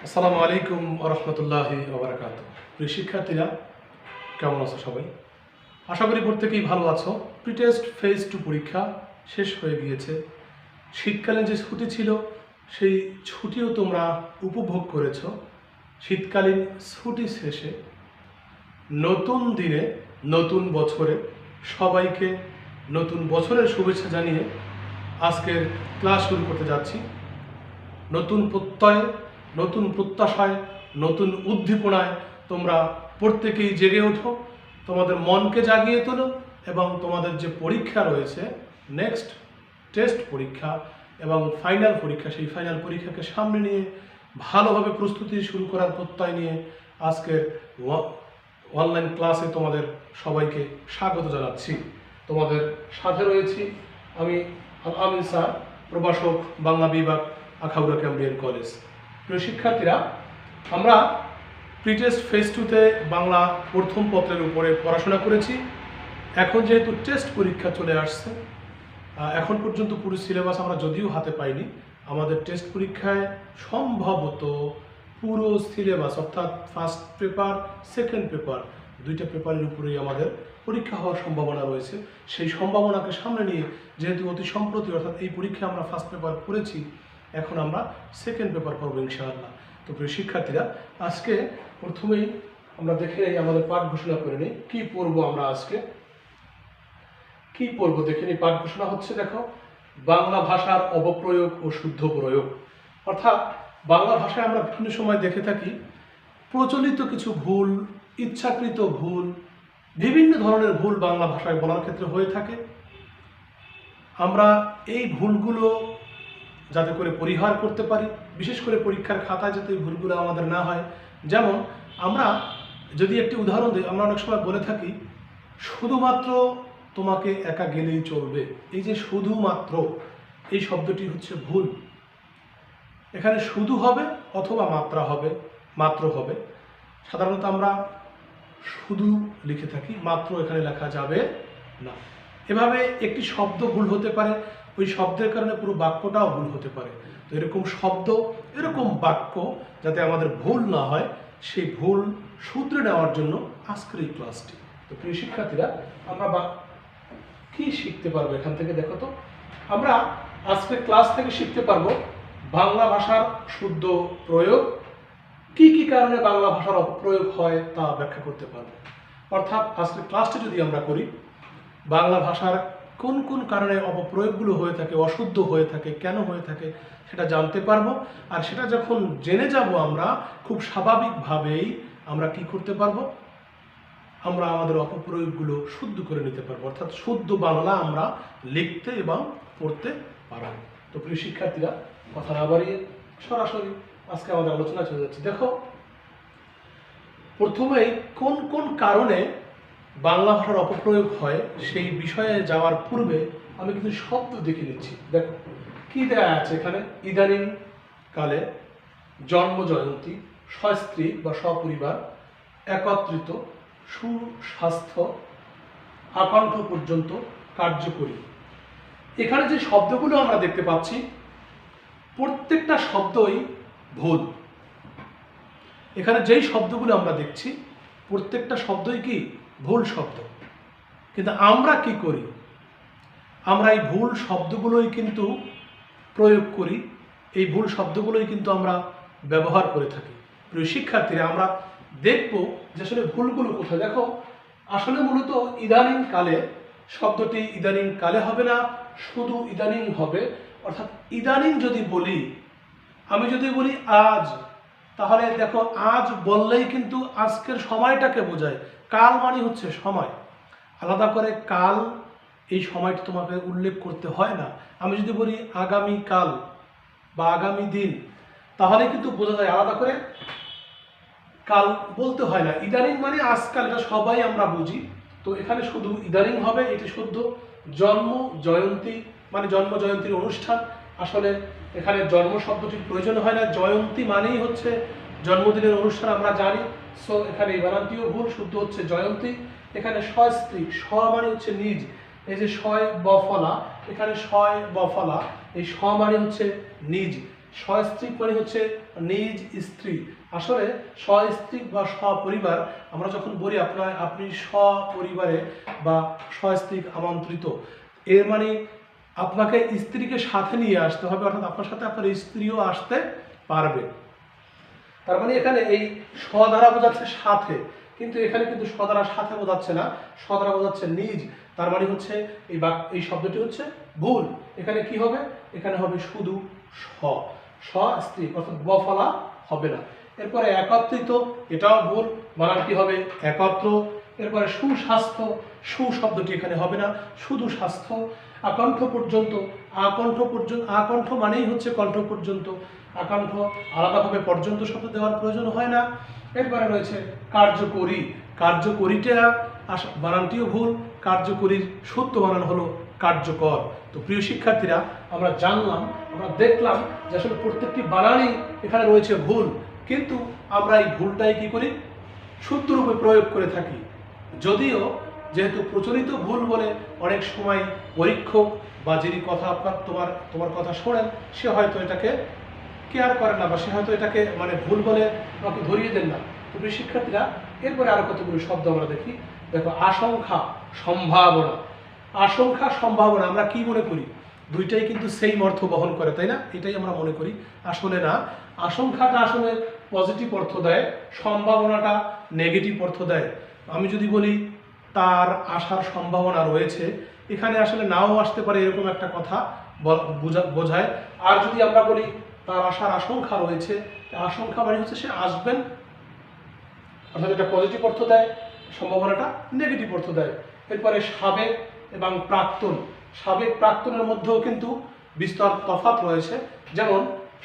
আসসালামু আলাইকুম ওয়া রাহমাতুল্লাহি ওয়া বারাকাতুহু। প্রিয় শিক্ষার্থীরা, কেমন আছো সবাই? আশা করি প্রত্যেকেই ভালো আছো। প্রিটেস্ট ফেজ 2 পরীক্ষা শেষ হয়ে গিয়েছে। শীতকালীন যে ছুটি ছিল সেই ছুটিও তোমরা উপভোগ করেছো। শীতকালীন ছুটি শেষে নতুন দিনে নতুন বছরে সবাইকে নতুন বছরের শুভেচ্ছা জানিয়ে আজকের ক্লাস শুরু করতে যাচ্ছি। নতুন প্রত্যয়ে, নতুন প্রত্যাশায়, নতুন উদ্দীপনায় তোমরা প্রত্যেকেই জেগে ওঠো, তোমাদের মনকে জাগিয়ে তোলো এবং তোমাদের যে পরীক্ষা রয়েছে, নেক্সট টেস্ট পরীক্ষা এবং ফাইনাল পরীক্ষা, সেই ফাইনাল পরীক্ষাকে সামনে নিয়ে ভালোভাবে প্রস্তুতি শুরু করার প্রত্যয় নিয়ে আজকের অনলাইন ক্লাসে তোমাদের সবাইকে স্বাগত জানাচ্ছি। তোমাদের সাথে রয়েছি আমি আমিন স্যার, প্রভাষক, বাংলা বিভাগ, আখাউড়া ক্যাম্ব্রিয়ান কলেজ। প্রিয় শিক্ষার্থীরা, আমরা প্রিটেস্ট ফেজ 2-তে বাংলা প্রথম পত্রের উপরে পড়াশোনা করেছি। এখন যেহেতু টেস্ট পরীক্ষা চলে আসছে, এখন পর্যন্ত পুরো সিলেবাস আমরা যদিও হাতে পাইনি, আমাদের টেস্ট পরীক্ষায় সম্ভবত পুরো সিলেবাস অর্থাৎ ফার্স্ট পেপার, সেকেন্ড পেপার, দুইটা পেপারের উপরেই আমাদের পরীক্ষা হওয়ার সম্ভাবনা রয়েছে। সেই সম্ভাবনাকে সামনে নিয়ে যেহেতু অতি সম্প্রতি অর্থাৎ এই পরীক্ষায় আমরা ফার্স্ট পেপার পড়েছি, এখন আমরা সেকেন্ড পেপার পড়বো ইনশাআল্লাহ। তো প্রিয় শিক্ষার্থীরা, আজকে প্রথমেই আমরা দেখে নিই, আমাদের পাঠ ঘোষণা করে নিই কী পড়বো আমরা আজকে। কি পড়বো দেখে নিই। পাঠ ঘোষণা হচ্ছে, দেখো, বাংলা ভাষার অপপ্রয়োগ ও শুদ্ধ প্রয়োগ। অর্থাৎ বাংলা ভাষায় আমরা বিভিন্ন সময় দেখে থাকি প্রচলিত কিছু ভুল, ইচ্ছাকৃত ভুল, বিভিন্ন ধরনের ভুল বাংলা ভাষায় বলার ক্ষেত্রে হয়ে থাকে। আমরা এই ভুলগুলো যাতে করে পরিহার করতে পারি, বিশেষ করে পরীক্ষার খাতায় যাতে এই ভুলগুলো আমাদের না হয়। যেমন আমরা যদি একটি উদাহরণ দিই, আমরা অনেক সময় বলে থাকি শুধুমাত্র তোমাকে একা গেলেই চলবে। এই যে শুধুমাত্র, এই শব্দটি হচ্ছে ভুল। এখানে শুধু হবে অথবা মাত্রা হবে, মাত্র হবে। সাধারণত আমরা শুধু লিখে থাকি, মাত্র এখানে লেখা যাবে না। এভাবে একটি শব্দ ভুল হতে পারে, ওই শব্দের কারণে পুরো বাক্যটাও ভুল হতে পারে। তো এরকম শব্দ, এরকম বাক্য যাতে আমাদের ভুল না হয়, সেই ভুল শুধরে নেওয়ার জন্য আজকের এই ক্লাসটি। তো প্রিয় শিক্ষার্থীরা, আমরা কি শিখতে পারবো এখান থেকে? দেখো তো, আমরা আজকের ক্লাস থেকে শিখতে পারবো বাংলা ভাষার শুদ্ধ প্রয়োগ, কি কি কারণে বাংলা ভাষার অপপ্রয়োগ হয় তা ব্যাখ্যা করতে পারবো। অর্থাৎ আজকের ক্লাসটি যদি আমরা করি, বাংলা ভাষার কোন কোন কারণে অপপ্রয়োগগুলো হয়ে থাকে, অশুদ্ধ হয়ে থাকে, কেন হয়ে থাকে সেটা জানতে পারবো। আর সেটা যখন জেনে যাব, আমরা খুব স্বাভাবিকভাবেই আমরা কি করতে পারবো, আমরা আমাদের অপপ্রয়োগগুলো শুদ্ধ করে নিতে পারবো। অর্থাৎ শুদ্ধ বাংলা আমরা লিখতে এবং পড়তে পারবো। তো প্রিয় শিক্ষার্থীরা, কথা না বাড়িয়ে সরাসরি আজকে আমাদের আলোচনা চলে যাচ্ছে। দেখো, প্রথমেই কোন কোন কারণে বাংলা ভাষার অপপ্রয়োগ হয় সেই বিষয়ে যাওয়ার পূর্বে আমি কিন্তু শব্দ দেখে নিচ্ছি। দেখো কি দেয়া আছে এখানে। ইদানিং কালে, জন্ম জয়ন্তী, সস্ত্রীক বা সপরিবার, একত্রিত, সুস্বাস্থ্য, আকণ্ঠ পর্যন্ত কার্যকরী। এখানে যে শব্দগুলো আমরা দেখতে পাচ্ছি প্রত্যেকটা শব্দই ভুল। এখানে যেই শব্দগুলো আমরা দেখছি প্রত্যেকটা শব্দই কি ভুল শব্দ। কিন্তু আমরা কি করি, আমরা এই ভুল শব্দগুলোই কিন্তু প্রয়োগ করি, এই ভুল শব্দগুলোই কিন্তু আমরা ব্যবহার করে থাকি। প্রিয় শিক্ষার্থীরা, আমরা দেখব যে আসলে ভুলগুলো কোথায়। দেখো, আসলে মূলত ইদানিং কালে শব্দটি ইদানিং কালে হবে না, শুধু ইদানিং হবে। অর্থাৎ ইদানিং যদি বলি, আমি যদি বলি আজ, তাহলে দেখো আজ বললেই কিন্তু আজকের সময়টাকে বোঝায়। কাল মানে হচ্ছে সময়, আলাদা করে কাল এই সময়টা তোমাকে উল্লেখ করতে হয় না। আমি যদি বলি আগামী কাল বা আগামী দিন, তাহলে কিন্তু বোঝা যায়, আলাদা করে কাল বলতে হয় না। ইদানিং মানে আজকাল, এটা সবাই আমরা বুঝি। তো এখানে শুধু ইদানিং হবে, এটি শুদ্ধ। জন্ম জয়ন্তী মানে জন্ম জয়ন্তীর অনুষ্ঠান, আসলে এখানে জন্ম শব্দটির প্রয়োজন হয় না। জয়ন্তী মানেই হচ্ছে জন্মদিনের অনুষ্ঠান, আমরা জানি। সো এখানে এই বানানটিও ভুল, শুদ্ধ হচ্ছে জয়ন্তী। এখানে সস্ত্রীক, স মানে হচ্ছে নিজ, এই যে শয় বফলা, এখানে শয় বফলা, এই স মানে হচ্ছে নিজ। সস্ত্রীক মানে হচ্ছে নিজ স্ত্রী। আসলে সস্ত্রীক বা সপরিবার আমরা যখন বলি আপনি সপরিবারে বা সস্ত্রীক আমন্ত্রিত, এর মানে আপনাকে স্ত্রীকে সাথে নিয়ে আসতে হবে, অর্থাৎ আপনার সাথে আপনার স্ত্রীও আসতে পারবে। তার মানে এখানে এই স দ্বারা বোঝাচ্ছে সাথে, কিন্তু এখানে কিন্তু স দ্বারা সাথে বোঝাচ্ছে না, স দ্বারা বোঝাচ্ছে নিজ। তার মানে হচ্ছে এই শব্দটি হচ্ছে ভুল। এখানে কি হবে? এখানে হবে শুধু স্ত্রী, অর্থাৎ বফলা হবে না। এরপরে একত্রিত, এটাও ভুল, বানানটি হবে একত্র। এরপরে সুস্বাস্থ্য, সু শব্দটি এখানে হবে না, শুধু স্বাস্থ্য। আকণ্ঠ পর্যন্ত, আকণ্ঠ মানেই হচ্ছে কণ্ঠ পর্যন্ত, আকণ্ঠ আলাদাভাবে পর্যন্ত শব্দ দেওয়ার প্রয়োজন হয় না। এরপরে রয়েছে কার্যকরী, কার্যকরীটা বানানটিও ভুল, কার্যকরীর শুদ্ধ বানান হলো কার্যকর। তো প্রিয় শিক্ষার্থীরা, আমরা জানলাম, আমরা দেখলাম যে আসলে প্রত্যেকটি বানানই এখানে রয়েছে ভুল, কিন্তু আমরা এই ভুলটাই কি করি? শুদ্ধ রূপে প্রয়োগ করে থাকি। যদিও যেহেতু প্রচলিত ভুল বলে অনেক সময় পরীক্ষক বা যিনি কথা তোমার কথা শোনেন, সে হয়তো এটাকে কেয়ার করে না, বা সে হয়তো এটাকে মানে ভুল বলে আমাকে ধরিয়ে দেন না। তো প্রিয় শিক্ষার্থীরা, এরপরে আরো কতগুলো শব্দ আমরা দেখি। দেখো, আশঙ্কা, সম্ভাবনা। আশঙ্কা, সম্ভাবনা আমরা কি মনে করি? দুইটাই কিন্তু সেম অর্থ বহন করে, তাই না? এটাই আমরা মনে করি। আসলে না, আশঙ্কাটা আসলে পজিটিভ অর্থ দেয়, সম্ভাবনাটা নেগেটিভ অর্থ দেয়। আমি যদি বলি তার আসার সম্ভাবনা রয়েছে, এখানে আসলে নাও আসতে পারে, এরকম একটা কথা বোঝায়। আর যদি আমরা বলি তার আসার আশঙ্কা রয়েছে, আশঙ্কা মানে হচ্ছে সে আসবেন, অর্থাৎ এটা পজিটিভ অর্থ দেয়, সম্ভাবনাটা নেগেটিভ অর্থ দেয়। এরপরে সাবেক এবং প্রাক্তন, সাবেক প্রাক্তনের মধ্যেও কিন্তু বিস্তর তফাৎ রয়েছে। যেমন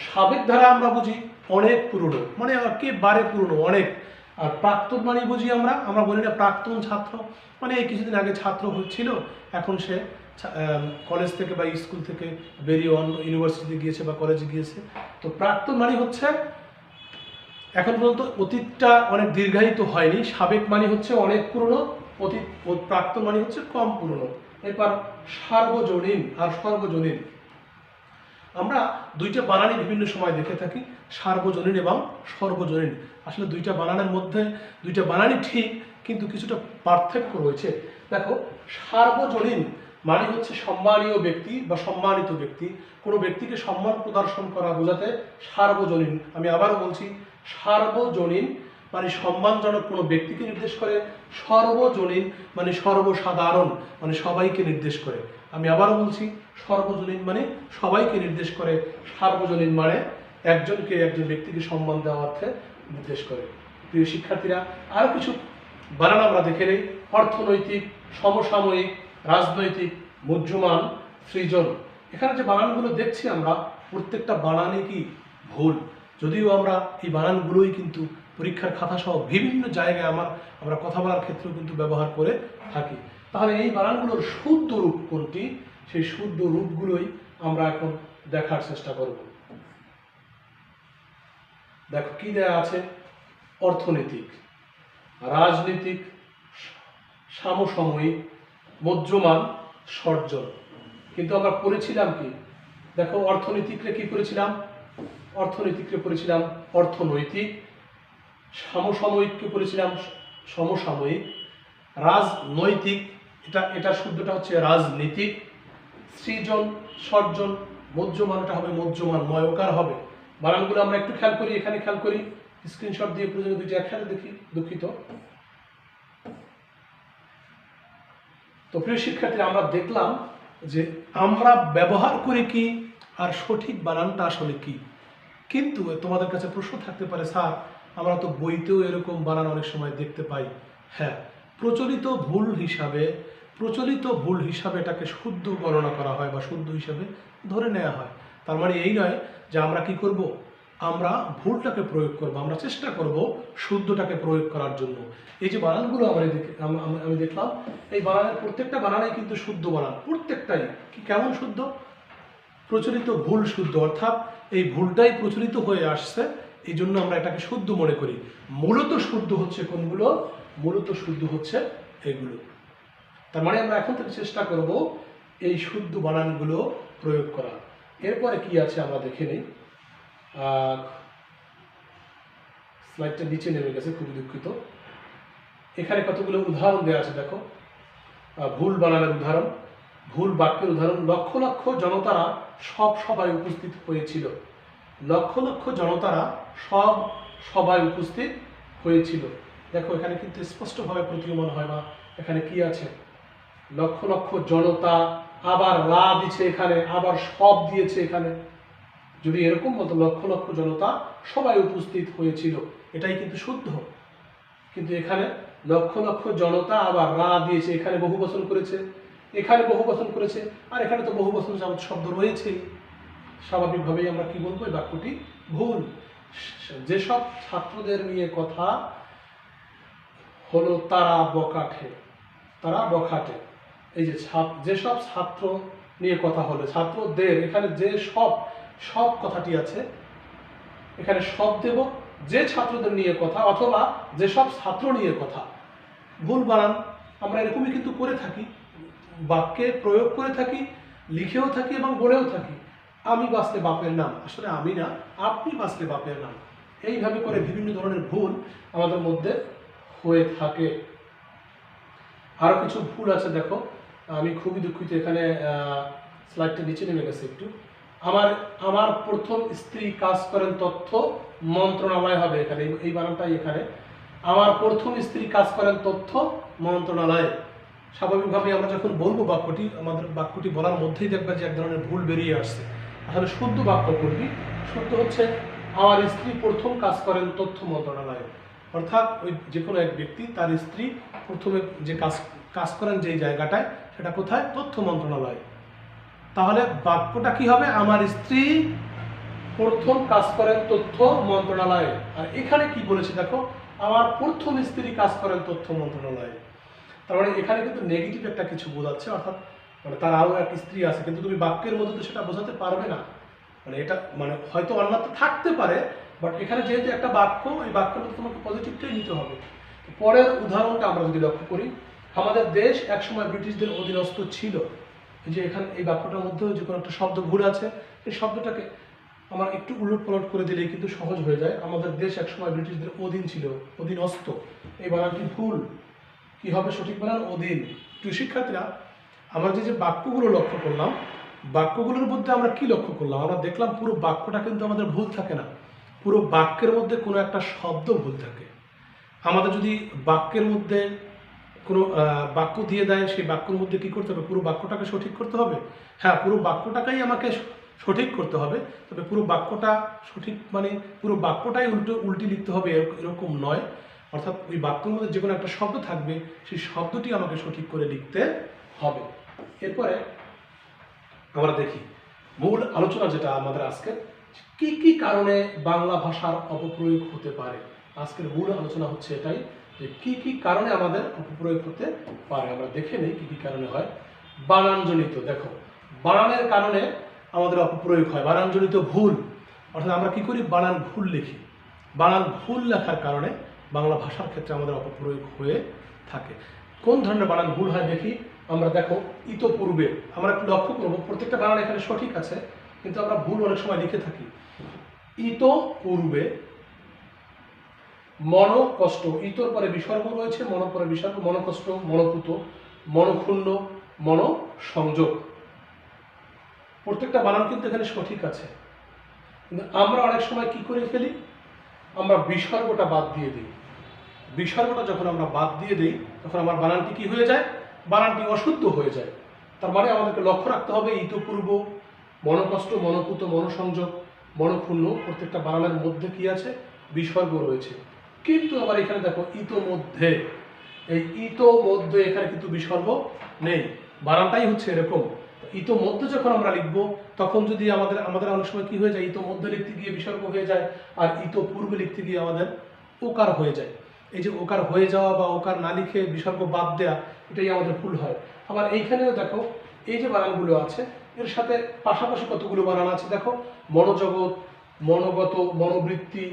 সাবেক দ্বারা আমরা বুঝি অনেক পুরনো, মানে একেবারে পুরনো, অনেক। আর প্রাক্তন মানে বুঝি আমরা বলি না প্রাক্তন ছাত্র, মানে এই কিছুদিন আগে ছাত্র হচ্ছিল, এখন সে কলেজ থেকে বা স্কুল থেকে বেরিয়ে অন্য ইউনিভার্সিটিতে গিয়েছে বা কলেজে গিয়েছে। তো প্রাক্তন মানে হচ্ছে এখন পর্যন্ত অতীতটা অনেক দীর্ঘায়িত হয়নি। সাবেক মানে হচ্ছে অনেক পুরনো, অতীত প্রাক্তন মানে হচ্ছে কম পুরনো। এরপর সার্বজনীন আর সর্বজনীন, আমরা দুইটা বানানই বিভিন্ন সময় দেখে থাকি, সার্বজনীন এবং সর্বজনীন। আসলে দুইটা বানানের মধ্যে দুইটা বানানই ঠিক, কিন্তু কিছুটা পার্থক্য রয়েছে। দেখো, সার্বজনীন মানে হচ্ছে সম্মানীয় ব্যক্তি বা সম্মানিত ব্যক্তি, কোনো ব্যক্তিকে সম্মান প্রদর্শন করা বোঝাতে সার্বজনীন। আমি আবারও বলছি, সার্বজনীন মানে সম্মানজনক কোনো ব্যক্তিকে নির্দেশ করে, সর্বজনীন মানে সর্বসাধারণ, মানে সবাইকে নির্দেশ করে। আমি আবারও বলছি, সর্বজনীন মানে সবাইকে নির্দেশ করে, সার্বজনীন মানে একজন ব্যক্তিকে সম্মান দেওয়ার অর্থে নির্দেশ করে। প্রিয় শিক্ষার্থীরা, আরও কিছু বানান আমরা দেখে নেই। অর্থনৈতিক, সমসাময়িক, রাজনৈতিক, মুহ্যমান, সৃজন। এখানে যে বানানগুলো দেখছি আমরা, প্রত্যেকটা বানানই কি ভুল, যদিও আমরা এই বানানগুলোই কিন্তু পরীক্ষার খাতা সহ বিভিন্ন জায়গায় আমরা কথা বলার ক্ষেত্রেও কিন্তু ব্যবহার করে থাকি। তাহলে এই বানানগুলোর শুদ্ধ রূপ কোনটি, সেই শুদ্ধ রূপগুলোই আমরা এখন দেখার চেষ্টা করব। দেখো কি দেয়া আছে: অর্থনৈতিক, রাজনীতিক, সমসাময়িক, মুহ্যমান, সর্জন। কিন্তু আমরা পড়েছিলাম কি? দেখো, অর্থনীতিকরে কি করেছিলাম? অর্থনীতিকরে পড়েছিলাম অর্থনৈতিক, সমসাময়িককে পড়েছিলাম সমসাময়িক, রাজনৈতিক, এটা শুদ্ধটা হচ্ছে রাজনীতিক, সৃজন, সর্জন, মুহ্যমানটা হবে মুহ্যমান, ময়কার হবে। বানানগুলো আমরা একটু খেয়াল করি, এখানে খেয়াল করি, স্ক্রিনশট দিয়ে প্রয়োজনে দুইটা একসাথে দেখি, দুঃখিত। তো প্রিয় শিক্ষার্থীরা, আমরা দেখলাম যে আমরা ব্যবহার করি কি আর সঠিক বানানটা আসলে কি। কিন্তু তোমাদের কাছে প্রশ্ন থাকতে পারে, স্যার আমরা তো বইতেও এরকম বানান অনেক সময় দেখতে পাই। হ্যাঁ, প্রচলিত ভুল হিসাবে এটাকে শুদ্ধ গণনা করা হয় বা শুদ্ধ হিসাবে ধরে নেওয়া হয়। তার মানে এই নয় যে আমরা কি করব, আমরা ভুলটাকে প্রয়োগ করব, আমরা চেষ্টা করব শুদ্ধটাকে প্রয়োগ করার জন্য। এই যে বানানগুলো আমি দেখলাম, এই বানানের প্রত্যেকটা বানানেই কিন্তু শুদ্ধ বানান, প্রত্যেকটাই। কি কেমন শুদ্ধ? প্রচলিত ভুল শুদ্ধ, অর্থাৎ এই ভুলটাই প্রচলিত হয়ে আসছে, এই জন্য আমরা এটাকে শুদ্ধ মনে করি। মূলত শুদ্ধ হচ্ছে কোনগুলো? মূলত শুদ্ধ হচ্ছে এগুলো। তার মানে আমরা এখন থেকে চেষ্টা করব এই শুদ্ধ বানানগুলো প্রয়োগ করা। এরপরে কি আছে আমরা দেখে নিই। স্লাইডটা নিচে নেমে গেছে, খুবই দুঃখিত। এখানে কতগুলো উদাহরণ দেওয়া আছে দেখো, ভুল বানানের উদাহরণ, ভুল বাক্যের উদাহরণ। লক্ষ লক্ষ জনতারা সব সভায় উপস্থিত হয়েছিল। লক্ষ লক্ষ জনতারা সব সভায় উপস্থিত হয়েছিল। দেখো এখানে কিন্তু স্পষ্টভাবে প্রতীয়মান হয় না এখানে কি আছে। লক্ষ লক্ষ জনতা, আবার রা দিচ্ছে এখানে, আবার সব দিয়েছে এখানে। যদি এরকম মতো লক্ষ লক্ষ জনতা সবাই উপস্থিত হয়েছিল, এটাই কিন্তু শুদ্ধ। কিন্তু এখানে লক্ষ লক্ষ জনতা আবার রা দিয়েছে, এখানে বহু বচন করেছে, এখানে বহু বচন করেছে, আর এখানে তো বহু বচন শব্দ রয়েছেই। স্বাভাবিকভাবেই আমরা কি বলবো, এই বাক্যটি ভুল। যেসব ছাত্রদের নিয়ে কথা হলো তারা বখাটে, তারা বখাটে। এই যে যেসব ছাত্র নিয়ে কথা হলো, ছাত্রদের, এখানে যে সব সব কথাটি আছে, এখানে সব দেব যে ছাত্রদের নিয়ে কথা, অথবা যেসব ছাত্র নিয়ে কথা। ভুল বানান আমরা এরকমই কিন্তু করে থাকি, বাক্যে প্রয়োগ করে থাকি, লিখেও থাকি এবং বলেও থাকি। আমি বাঁচলে বাপের নাম, আসলে আমি না, আপনি বাঁচলে বাপের নাম। এইভাবে করে বিভিন্ন ধরনের ভুল আমাদের মধ্যে হয়ে থাকে। আরও কিছু ভুল আছে দেখো, আমি খুবই দুঃখিত, এখানে স্লাইডটা নিচে নেমে গেছে একটু। আমার প্রথম স্ত্রী কাজ করেন তথ্য মন্ত্রণালয় হবে এখানে, এই বানানটাই এখানে। আমার প্রথম স্ত্রী কাজ করেন তথ্য মন্ত্রণালয়ে। স্বাভাবিকভাবে আমরা যখন বলবো বাক্যটি, আমাদের বাক্যটি বলার মধ্যেই দেখবে যে এক ধরনের ভুল বেরিয়ে আসছে। তাহলে শুদ্ধ বাক্য করবি, শুদ্ধ হচ্ছে আমার স্ত্রী প্রথম কাজ করেন তথ্য মন্ত্রণালয়ে। অর্থাৎ ওই যে কোনো এক ব্যক্তি তার স্ত্রী প্রথমে যে কাজ করেন যেই জায়গাটায়, সেটা কোথায়? তথ্য মন্ত্রণালয়। তাহলে বাক্যটা কি হবে? আমার স্ত্রী প্রথম কাজ করেন তথ্য মন্ত্রণালয়ে। আর এখানে কি বলেছে দেখো, আমার প্রথম স্ত্রী কাজ করেন তথ্য মন্ত্রণালয়ে। তার মানে এখানে কিন্তু নেগেটিভ একটা কিছু বোঝাচ্ছে, অর্থাৎ মানে তার আরও এক স্ত্রী আছে, কিন্তু তুমি বাক্যের মধ্যে তো সেটা বোঝাতে পারবে না। মানে এটা মানে হয়তো অন্যত্র থাকতে পারে, বাট এখানে যেহেতু একটা বাক্য, এই বাক্যের মধ্যে তোমাকে পজিটিভটাই নিতে হবে। পরের উদাহরণটা আমরা যদি লক্ষ্য করি, আমাদের দেশ একসময় ব্রিটিশদের অধীনস্থ ছিল। এই যে এখানে এই বাক্যটার মধ্যে যে কোনো একটা শব্দ ভুল আছে, এই শব্দটাকে আমার একটু উলট পালট করে দিলেই কিন্তু সহজ হয়ে যায়। আমাদের দেশ একসময় ব্রিটিশদের অধীন ছিল, অধীনস্থ, এই বানানটি ভুল। কি হবে সঠিক বানান? অধীন। প্রিয় শিক্ষার্থীরা, আমরা যে বাক্যগুলো লক্ষ্য করলাম, বাক্যগুলোর মধ্যে আমরা কি লক্ষ্য করলাম? আমরা দেখলাম পুরো বাক্যটা কিন্তু আমাদের ভুল থাকে না, পুরো বাক্যের মধ্যে কোনো একটা শব্দ ভুল থাকে। আমাদের যদি বাক্যের মধ্যে কোনো বাক্য দিয়ে দেয়, সেই বাক্যের মধ্যে কি করতে হবে? পুরো বাক্যটাকে সঠিক করতে হবে। হ্যাঁ, পুরো বাক্যটাকেই আমাকে সঠিক করতে হবে, তবে পুরো বাক্যটা সঠিক মানে পুরো বাক্যটাই উল্টি লিখতে হবে এরকম নয়। অর্থাৎ ওই বাক্যের মধ্যে যে কোনো একটা শব্দ থাকবে, সেই শব্দটি আমাকে সঠিক করে লিখতে হবে। এরপরে আমরা দেখি মূল আলোচনা যেটা আমাদের আজকে, কি কি কারণে বাংলা ভাষার অপপ্রয়োগ হতে পারে। আজকের মূল আলোচনা হচ্ছে এটাই, যে কি কি কারণে আমাদের অপপ্রয়োগ হতে পারে। আমরা দেখে নেই কি কি কারণে হয়। বানানজনিত, দেখো বানানের কারণে আমাদের অপপ্রয়োগ হয়। বানানজনিত ভুল, অর্থাৎ আমরা কি করি? বানান ভুল লিখি। বানান ভুল লেখার কারণে বাংলা ভাষার ক্ষেত্রে আমাদের অপপ্রয়োগ হয়ে থাকে। কোন ধরনের বানান ভুল হয় দেখি আমরা। দেখো ইতপূর্বে, আমরা একটু লক্ষ্য করবো প্রত্যেকটা বানান এখানে সঠিক আছে, কিন্তু আমরা ভুল অনেক সময় লিখে থাকি। ইতপূর্বে, মনকষ্ট, ইতর পরে বিসর্গ রয়েছে, মন পরে বিসর্গ, মনকষ্ট, মনপুত, মনক্ষুণ্ণ, মনসংযোগ। প্রত্যেকটা বানান কিন্তু এখানে সঠিক আছে, কিন্তু আমরা অনেক সময় কি করে ফেলি? আমরা বিসর্গটা বাদ দিয়ে দিই। বিসর্গটা যখন আমরা বাদ দিয়ে দিই, তখন আমার বানানটি কি হয়ে যায়? বানানটি অশুদ্ধ হয়ে যায়। তার মানে আমাদেরকে লক্ষ্য রাখতে হবে, ইতপূর্ব, মনকষ্ট, মনপুত, মনসংযোগ, মনক্ষুণ্ণ, প্রত্যেকটা বানানের মধ্যে কি আছে? বিসর্গ রয়েছে। কিন্তু আবার এখানে দেখো ইতোমধ্যে, এই ইতোমধ্যে এখানে কিন্তু বিসর্গ নেই, বানানটাই হচ্ছে এরকম। ইতোমধ্যে যখন আমরা লিখব, তখন যদি আমাদের অনেক সময় কি হয়ে যায়? ইতোমধ্যে লিখতে গিয়ে বিসর্গ হয়ে যায়, আর ইতোপূর্বে লিখতে গিয়ে আমাদের ওকার হয়ে যায়। এই যে ওকার হয়ে যাওয়া বা ওকার না লিখে বিসর্গ বাদ দেওয়া, এটাই আমাদের ভুল হয়। আবার এইখানেও দেখো এই যে বানানগুলো আছে, এর সাথে পাশাপাশি কতগুলো বানান আছে দেখো, মনোজগৎ, মনোগত, মনোবৃত্তি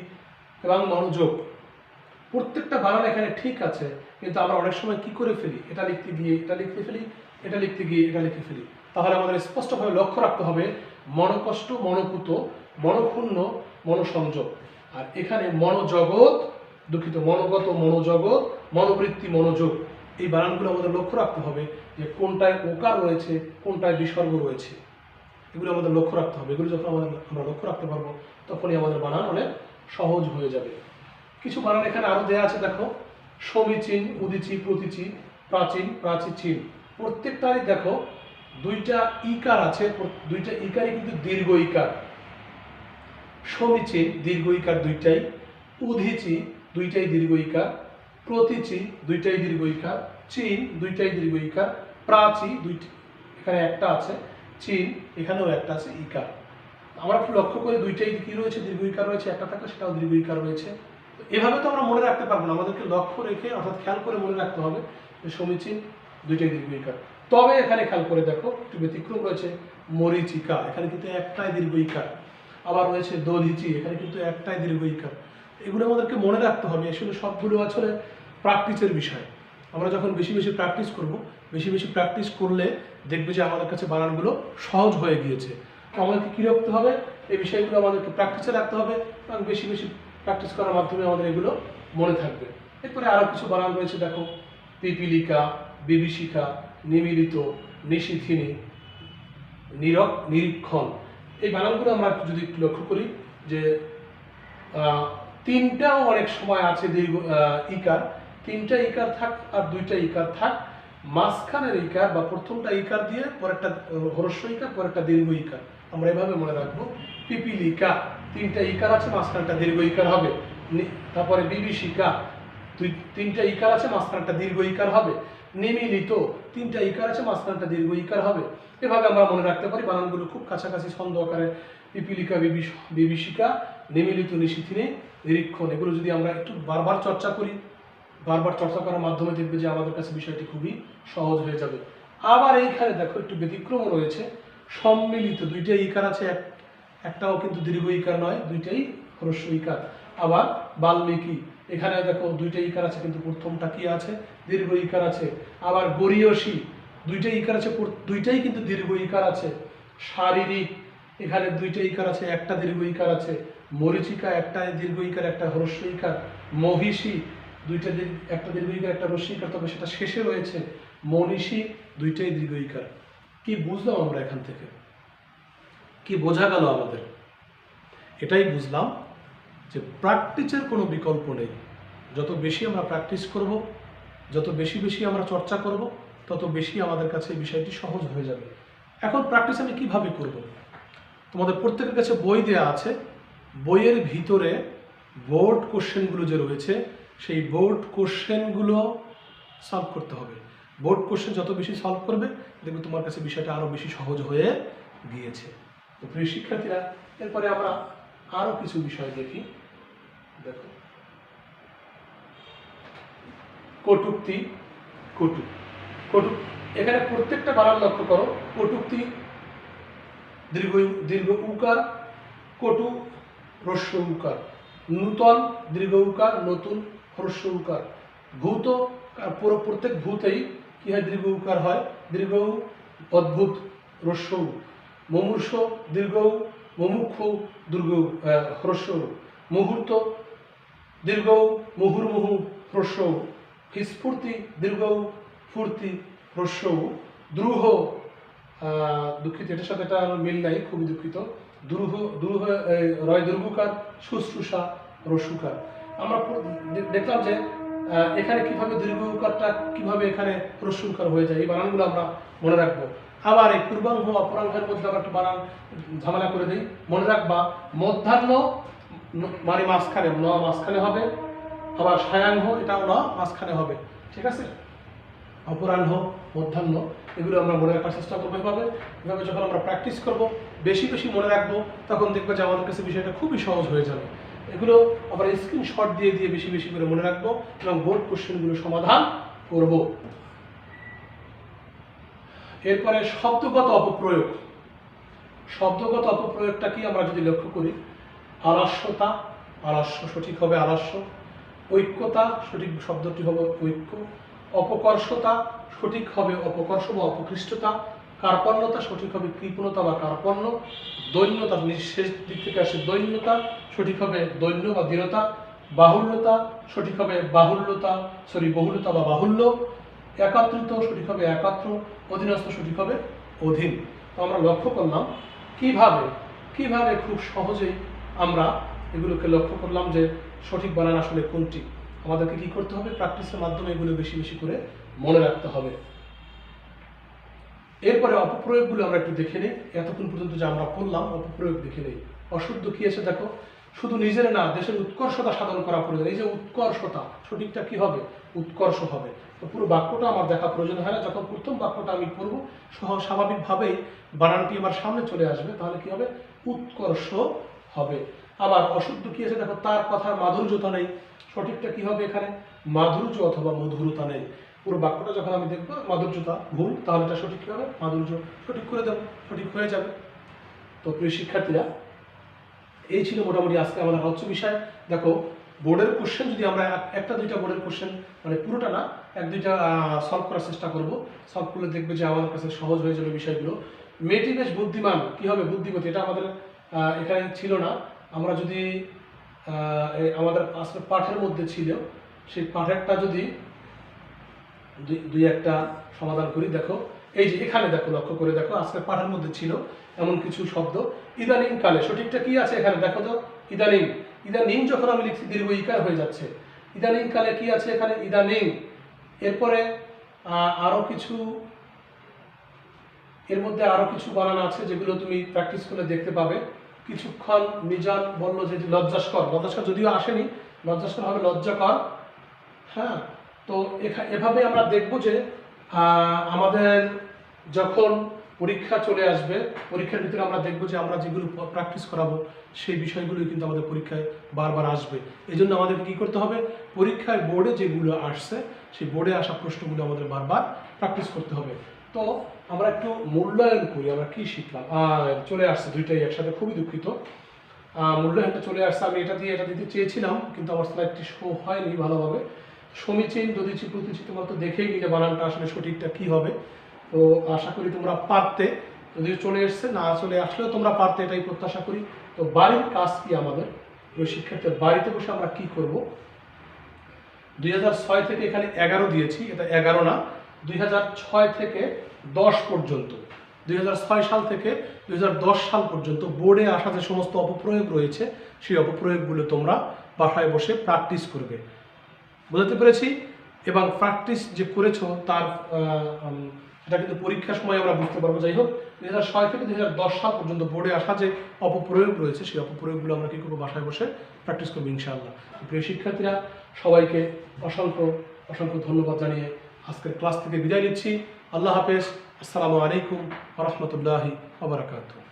এবং মনোযোগ। প্রত্যেকটা বানান এখানে ঠিক আছে, কিন্তু আমরা অনেক সময় কি করে ফেলি? এটা লিখতে গিয়ে এটা লিখতে ফেলি, এটা লিখতে গিয়ে এটা লিখে ফেলি। তাহলে আমাদের স্পষ্টভাবে লক্ষ্য রাখতে হবে, মনকষ্ট, মনপুত, মনক্ষুণ্ণ, মনসংযোগ। আর এখানে মনোজগৎ, দুঃখিত, মনোগত, মনোজগৎ, মনোবৃত্তি, মনোযোগ। এই বানানগুলো আমাদের লক্ষ্য রাখতে হবে যে কোনটায় ওকার রয়েছে, কোনটায় বিসর্গ রয়েছে, এগুলো আমাদের লক্ষ্য রাখতে হবে। এগুলো যখন আমরা লক্ষ্য রাখতে পারবো তখনই আমাদের বানান অনেক সহজ হয়ে যাবে। কিছু বানান এখানে আরো দেয়া আছে, দেখো, সমীচীন, উদিচি, প্রতিচি, প্রাচীন, প্রাচীচীন। প্রত্যেকটারই দেখো দুইটা ইকার আছে, দুইটা ইকারই কিন্তু দীর্ঘ ইকার। সমীচীন দীর্ঘ ইকার দুইটাই, উদিচি দুইটাই দীর্ঘ ইকার, প্রতিচি দুইটাই দীর্ঘ ইকার, চীন দুইটাই দীর্ঘ ইকার, প্রাচী দুইটি, এখানে একটা আছে চীন, এখানেও একটা আছে ইকার। আমরা একটু লক্ষ্য করে দুইটাই কি রয়েছে, দীর্ঘ ইকার রয়েছে, একটা থাকলে সেটাও দীর্ঘ ইকার রয়েছে। এভাবে তো আমরা মনে রাখতে পারবো না, আমাদেরকে লক্ষ্য রেখে অর্থাৎ খেয়াল করে মনে রাখতে হবে যে সমীচীন দুইটাই দীর্ঘ ইকার। তবে এখানে খেয়াল করে দেখো একটু ব্যতিক্রম রয়েছে, মরিচিকা, এখানে কিন্তু একটাই দীর্ঘ ইকার। আবার রয়েছে দধিচি, এখানে কিন্তু একটাই দীর্ঘ ইকার। এগুলো আমাদেরকে মনে রাখতে হবে। আসলে সবগুলো আসলে প্র্যাকটিসের বিষয়। আমরা যখন বেশি বেশি প্র্যাকটিস করব, বেশি বেশি প্র্যাকটিস করলে দেখবে যে আমাদের কাছে বানানগুলো সহজ হয়ে গিয়েছে। তো আমাদেরকে কী রাখতে হবে, এই বিষয়গুলো আমাদেরকে প্র্যাকটিসে রাখতে হবে এবং বেশি বেশি প্র্যাকটিস করার মাধ্যমে আমাদের এগুলো মনে থাকবে। এরপরে আরও কিছু বানান রয়েছে, দেখো, পিপিলিকা, বিভীষিকা, নিমীলিত, নিশিথিনী, নীরব, নিরীক্ষণ। এই বানানগুলো আমরা যদি একটু লক্ষ্য করি যে তিনটাও অনেক সময় আছে দীর্ঘ ইকার, তিনটা ইকার থাক আর দুইটা ইকার থাক, মাঝখানের ইকার বা প্রথমটা ইকার দিয়ে পরেরটা হ্রস্ব ইকার, পরেরটা দীর্ঘ ইকার। আমরা এভাবে মনে রাখবো, পিপিলিকা তিনটা ইকার আছে, মাঝখানটা দীর্ঘ ইকার হবে। তারপরে বিভীষিকা তিনটা ইকার আছে, মাঝখানটা দীর্ঘ ইকার হবে। নিমীলিত তিনটা ইকার আছে, মাঝখানটা দীর্ঘ ইকার হবে। এভাবে আমরা মনে রাখতে পারি। বানানগুলো খুব কাছাকাছি ছন্দ আকারে, পিপিলিকা, বিভীষিকা, নিমীলিত, নিশিথিনী, নিরীক্ষণ। এগুলো যদি আমরা একটু বারবার চর্চা করি, বারবার চর্চা করার মাধ্যমে দেখবে যে আমাদের কাছে বিষয়টি খুবই সহজ হয়ে যাবে। আবার এইখানে দেখো একটু ব্যতিক্রম রয়েছে, সম্মিলিত, দুইটা ইকার আছে, একটাও কিন্তু দীর্ঘ ইকার নয়, দুইটাই হ্রস্ব ইকার। আবার বাল্মীকি, এখানে দেখো দুইটা ইকার আছে কিন্তু প্রথমটা কি আছে, দীর্ঘ ইকার আছে। আবার গরীয়সী, দুইটা ইকার আছে, দুইটাই কিন্তু দীর্ঘ ইকার আছে। শারীরিক, এখানে দুইটা ইকার আছে, একটা দীর্ঘ ইকার আছে। মরিচিকা, একটা দীর্ঘ ইকার, একটা হ্রস্ব ইকার। মহিষী, দুইটা একটা দীর্ঘ ইকার, একটা হ্রস্ব ইকার, তবে সেটা শেষে রয়েছে। মনীষী, দুইটাই দীর্ঘ ইকার। কি বুঝলাম আমরা এখান থেকে, কি বোঝা গেল আমাদের? এটাই বুঝলাম যে প্র্যাকটিসের কোনো বিকল্প নেই। যত বেশি আমরা প্র্যাকটিস করব, যত বেশি বেশি আমরা চর্চা করব, তত বেশি আমাদের কাছে এই বিষয়টি সহজ হয়ে যাবে। এখন প্র্যাকটিস আমি কিভাবে করব? তোমাদের প্রত্যেকের কাছে বই দেওয়া আছে, বইয়ের ভিতরে বোর্ড কোশ্চেনগুলো যে রয়েছে, সেই বোর্ড কোশ্চেনগুলো সলভ করতে হবে। বোর্ড কোশ্চেন যত বেশি সলভ করবে, দেখবে তোমার কাছে বিষয়টা আরও বেশি সহজ হয়ে গিয়েছে। তো প্রিয় শিক্ষার্থীরা, এরপরে আমরা আরও কিছু বিষয় দেখি। দেখো, কটূক্তি, কটু, কটু, এখানে প্রত্যেকটা বানান লক্ষ্য করো। কটূক্তি দীর্ঘ দীর্ঘ উকার, কটু হ্রস্ব উকার। নূতন দীর্ঘ উকার, নতুন হ্রস্ব উকার। ভূত, প্রত্যেক ভূতেই কি হয়, দীর্ঘ উকার হয়, দীর্ঘ উ, অদ্ভুত হ্রস্ব উ। মুমূর্ষ দীর্ঘ উ, মুমুক্ষু দীর্ঘ হ্রস্ব উ। মুহূর্ত দীর্ঘ উ, মুহুর্মুহু হ্রস্ব উ। স্ফূর্তি দীর্ঘ উ, ফুর্তি হ্রস্ব উ। দ্রূহ, দুঃখিত, এটার সাথে এটা মিল নাই, খুবই দুঃখিত। দ্রূহ, দ্রূহ রয় দীর্ঘকার, শুশ্রূষা রস্যুকার। আমরা দেখলাম যে এখানে কিভাবে দীর্ঘ উকারটা কিভাবে এখানে হ্রস্ব উকার হয়ে যায়, এই বানানগুলো আমরা মনে রাখবো। আবার এই পূর্বাঙ্গ অপরাঙ্গের মধ্যে আমরা একটা বানান ঝামেলা করে দিই, মনে রাখবা। মধ্যাহ্ন মানে মাঝখানে, ন মাঝখানে হবে। আবার সায়াহ্ন, এটাও ন মাঝখানে হবে, ঠিক আছে? অপরাহ্ন, মধ্যাহ্ন, এগুলো আমরা মনে রাখার চেষ্টা করবো। এভাবে যখন আমরা প্র্যাকটিস করব, বেশি বেশি মনে রাখবো, তখন দেখবো যে আমাদের কাছে বিষয়টা খুবই সহজ হয়ে যাবে। এগুলো আবার স্ক্রিনশট দিয়ে দিয়ে বেশি বেশি করে মনে রাখবো এবং বোর্ড কোশ্চেনগুলো সমাধান করব। এরপরে শব্দগত অপপ্রয়োগ। শব্দগত অপপ্রয়োগটা কি আমরা যদি লক্ষ্য করি, আলস্যতা, আলস্য সঠিক হবে আলস্য। ঐক্যতা, সঠিক শব্দটি হবে ঐক্য। অপকর্ষতা, সঠিক হবে অপকর্ষ বা অপকৃষ্টতা। কার্পণ্যতা সঠিক হবে কৃপণতা বা কার্পণ্য। দৈন্যতা শেষ দিক থেকে আসে দৈন্যতা, সঠিক হবে দৈন্য বা দৃঢ়তা। বাহুল্যতা সঠিক হবে বহুলতা বা বাহুল্য। একাত্রিত সঠিক হবে একাত্র। অধীনস্থ সঠিক হবে অধীন। তো আমরা লক্ষ্য করলাম কিভাবে খুব সহজেই আমরা এগুলোকে লক্ষ্য করলাম যে সঠিক বানান আসলে কোনটি। আমাদেরকে কি করতে হবে? প্র্যাকটিসের মাধ্যমে এগুলো বেশি বেশি করে মনে রাখতে হবে। এরপরে অপপ্রয়োগগুলো আমরা একটু দেখে নিই। এতক্ষণ পর্যন্ত যে আমরা পড়লাম অপপ্রয়োগ দেখে নিই। অশুদ্ধ কি আছে দেখো, শুধু নিজের না দেশের উৎকর্ষতা সাধন করা প্রয়োজন। এই যে উৎকর্ষতা, সঠিকটা কি হবে? উৎকর্ষ হবে। তো পুরো বাক্যটা আমার দেখা প্রয়োজন হয় না। যখন প্রথম বাক্যটা আমি পড়ব স্বাভাবিকভাবেই বানানটি আমার সামনে চলে আসবে, তাহলে কি হবে? উৎকর্ষ হবে। আবার অশুদ্ধ কি আছে দেখো, তার কথার মাধুর্যতা নেই। সঠিকটা কি হবে এখানে? মাধুর্য অথবা মধুরতা নেই। পুরো বাক্যটা যখন আমি দেখবো মাধুর্যতা ভুল, তাহলে এটা সঠিক কি হবে? মাধুর্য। সঠিক করে দেবো, সঠিক হয়ে যাবে। তো প্রিয় শিক্ষার্থীরা, এই ছিল মোটামুটি আজকে আমাদের আলোচ্য বিষয়। দেখো, বোর্ডের কোশ্চেন যদি আমরা একটা দুইটা বোর্ডের কোশ্চেন, মানে পুরোটা না, এক দুইটা সলভ করার চেষ্টা করব। সলভ করলে দেখবে যে আমাদের কাছে সহজ হয়ে যাবে বিষয়গুলো। মেয়েটি বেশ বুদ্ধিমান, কি হবে? বুদ্ধিমতী। এটা আমাদের এখানে ছিল না। আমরা যদি আমাদের আজকে পাঠের মধ্যে ছিল, সেই পাঠেরটা যদি দুই একটা সমাধান করি। দেখো, এই যে এখানে দেখো, লক্ষ্য করে দেখো, আজকে পাঠের মধ্যে ছিল এমন কিছু শব্দ। ইদানিং কালে সঠিকটা কি আছে এখানে? দেখো তো, ইদানিং। ইদানিং যখন আমি লিখছি দীর্ঘ ইকার হয়ে যাচ্ছে। ইদানিং কালে কি আছে এখানে? ইদানিং। এরপরে আরো কিছু, এর মধ্যে আরো কিছু বানান আছে যেগুলো তুমি প্র্যাকটিস করলে দেখতে পাবে। কিছুক্ষণ মিজান বললো যে লজ্জাস্কর। লজ্জাস্কর যদিও আসেনি, লজ্জাস্কর হবে লজ্জাকর। হ্যাঁ, তো এভাবে আমরা দেখব যে আমাদের যখন পরীক্ষা চলে আসবে, পরীক্ষার ভিতরে আমরা দেখব যে আমরা যেগুলো প্র্যাকটিস করাবো সেই বিষয়গুলোই কিন্তু আমাদের পরীক্ষায় বারবার আসবে। এই জন্য আমাদেরকে কী করতে হবে? পরীক্ষায় বোর্ডে যেগুলো আসছে সেই বোর্ডে আসা প্রশ্নগুলো আমাদের বারবার প্র্যাকটিস করতে হবে। তো আমরা একটু মূল্যায়ন করি। আমরা কি শিখলাম? চলে আসছে দুইটাই একসাথে, খুবই দুঃখিত। মূল্যায়নটা চলে আসছে। আমি এটা দিতে চেয়েছিলাম, কিন্তু আমার স্লাইডটি শো হয়নি ভালোভাবে। সমীচীন, দধিচি, প্রতিচি, তোমরা তো দেখেই নিলে বানানটা আসলে সঠিকটা কি হবে। তো আশা করি তোমরা পারতে। যদি চলে এসছে, না চলে আসলেও তোমরা পারতে, এটাই প্রত্যাশা করি। তো বাড়ির কাজ কি আমাদের? ওই শিক্ষার্থীর বাড়িতে বসে আমরা কি করব? 2006 থেকে এখানে 11 দিয়েছি, এটা 11 না, 2006 থেকে 10 পর্যন্ত, 2006 সাল থেকে 2010 সাল পর্যন্ত বোর্ডে আসা যে সমস্ত অপপ্রয়োগ রয়েছে সেই অপপ্রয়োগগুলো তোমরা বাসায় বসে প্র্যাকটিস করবে। বুঝতে পেরেছি? এবং প্র্যাকটিস যে করেছো তার এটা কিন্তু পরীক্ষার সময় আমরা বুঝতে পারবো। যাই হোক, 2006 থেকে 2010 সাল পর্যন্ত বোর্ডে আসা যে অপপ্রয়োগ রয়েছে সেই অপপ্রয়োগগুলো আমরা কী করবো? বাসায় বসে প্র্যাকটিস করবো ইনশাআল্লাহ। প্রিয় শিক্ষার্থীরা, সবাইকে অসংখ্য অসংখ্য ধন্যবাদ জানিয়ে আজকের ক্লাস থেকে বিদায় নিচ্ছি। আল্লাহ হাফেজ। আসসালামু আলাইকুম ওয়া রাহমাতুল্লাহি ওয়া বারাকাতুহু।